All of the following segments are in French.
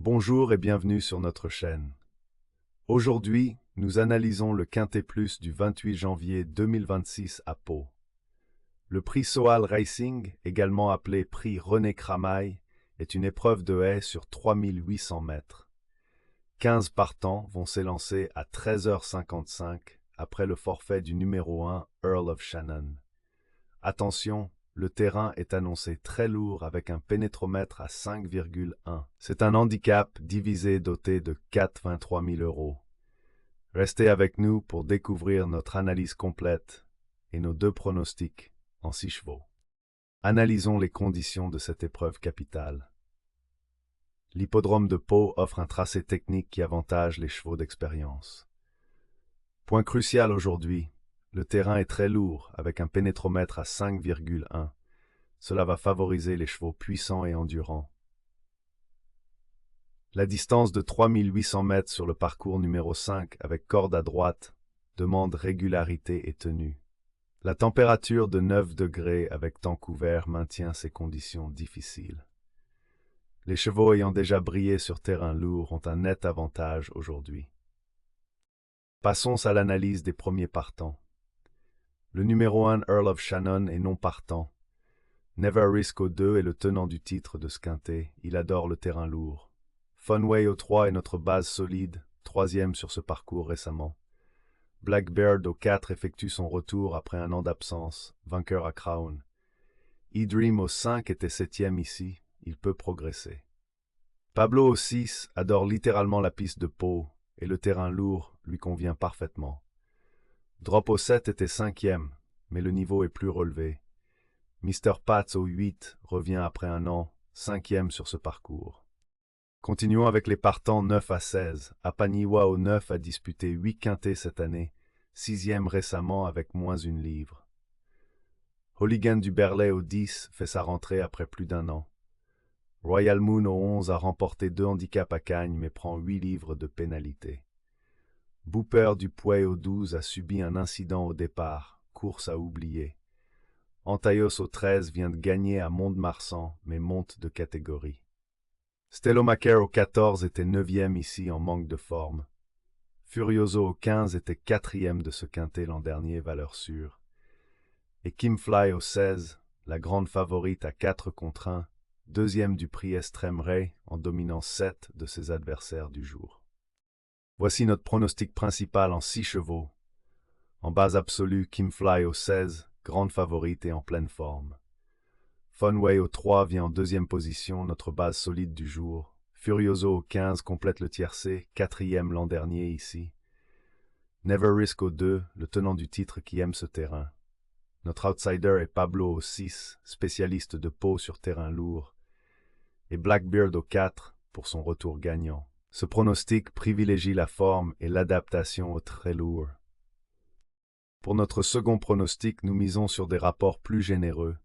Bonjour et bienvenue sur notre chaîne. Aujourd'hui, nous analysons le Quintet Plus du 28 janvier 2026 à Pau. Le prix Soal Racing, également appelé prix René Cramail, est une épreuve de haies sur 3800 mètres. 15 partants vont s'élancer à 13h55 après le forfait du numéro 1 Earl of Shannon. Attention, le terrain est annoncé très lourd avec un pénétromètre à 5,1. C'est un handicap divisé doté de 423 000 euros. Restez avec nous pour découvrir notre analyse complète et nos deux pronostics en 6 chevaux. Analysons les conditions de cette épreuve capitale. L'hippodrome de Pau offre un tracé technique qui avantage les chevaux d'expérience. Point crucial aujourd'hui, le terrain est très lourd avec un pénétromètre à 5,1. Cela va favoriser les chevaux puissants et endurants. La distance de 3800 mètres sur le parcours numéro 5 avec corde à droite demande régularité et tenue. La température de 9 degrés avec temps couvert maintient ces conditions difficiles. Les chevaux ayant déjà brillé sur terrain lourd ont un net avantage aujourd'hui. Passons à l'analyse des premiers partants. Le numéro 1 Earl of Shannon est non partant. Never Risk au 2 est le tenant du titre de ce quintet, il adore le terrain lourd. Funway au 3 est notre base solide, troisième sur ce parcours récemment. Blackbeard au 4 effectue son retour après un an d'absence, vainqueur à Crown. E-Dream au 5 était septième ici, il peut progresser. Pablo au 6 adore littéralement la piste de Pau, et le terrain lourd lui convient parfaitement. Drop au 7 était cinquième, mais le niveau est plus relevé. Mr. Pats au 8 revient après un an, cinquième sur ce parcours. Continuons avec les partants 9 à 16. Apaniwa au 9 a disputé 8 quintets cette année, sixième récemment avec moins une livre. Hooligan du Berlay au 10 fait sa rentrée après plus d'un an. Royal Moon au 11 a remporté 2 handicaps à Cagnes mais prend 8 livres de pénalité. Booper du Pouet au 12 a subi un incident au départ, course à oublier. Antaios au 13 vient de gagner à Mont-de-Marsan, mais monte de catégorie. Stellomaker au 14 était 9e ici en manque de forme. Furioso au 15 était 4e de ce quintet l'an dernier, valeur sûre. Et Kimfly au 16, la grande favorite à 4 contre 1, deuxième du prix Extreme Ray en dominant 7 de ses adversaires du jour. Voici notre pronostic principal en 6 chevaux. En base absolue, Kimfly au 16, grande favorite et en pleine forme. Funway au 3 vient en deuxième position, notre base solide du jour. Furioso au 15 complète le tiercé, quatrième l'an dernier ici. Never Risk au 2, le tenant du titre qui aime ce terrain. Notre outsider est Pablo au 6, spécialiste de Pau sur terrain lourd. Et Blackbeard au 4 pour son retour gagnant. Ce pronostic privilégie la forme et l'adaptation au très lourd. Pour notre second pronostic, nous misons sur des rapports plus généreux.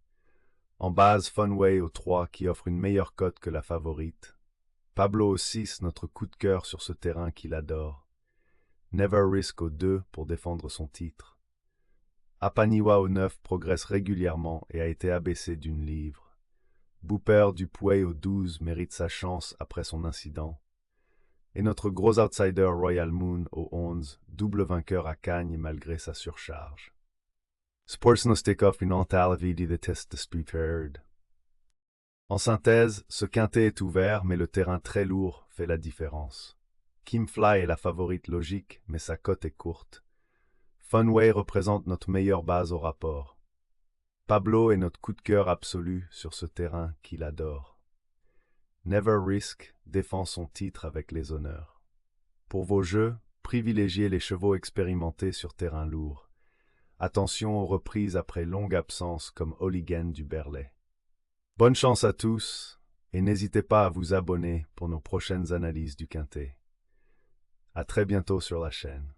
En base, Funway au 3 qui offre une meilleure cote que la favorite. Pablo au 6, notre coup de cœur sur ce terrain qu'il adore. Never Risk au 2 pour défendre son titre. Apaniwa au 9 progresse régulièrement et a été abaissé d'une livre. Booper du Pouet au 12 mérite sa chance après son incident. Et notre gros outsider Royal Moon au 11, double vainqueur à Cagnes malgré sa surcharge. Sportsnostikov in Antalvidi the test prepared. En synthèse, ce quintet est ouvert, mais le terrain très lourd fait la différence. Kimfly est la favorite logique, mais sa cote est courte. Funway représente notre meilleure base au rapport. Pablo est notre coup de cœur absolu sur ce terrain qu'il adore. Never Risk défend son titre avec les honneurs. Pour vos jeux, privilégiez les chevaux expérimentés sur terrain lourd. Attention aux reprises après longue absence comme Hooligan du Berlay. Bonne chance à tous et n'hésitez pas à vous abonner pour nos prochaines analyses du quintet. À très bientôt sur la chaîne.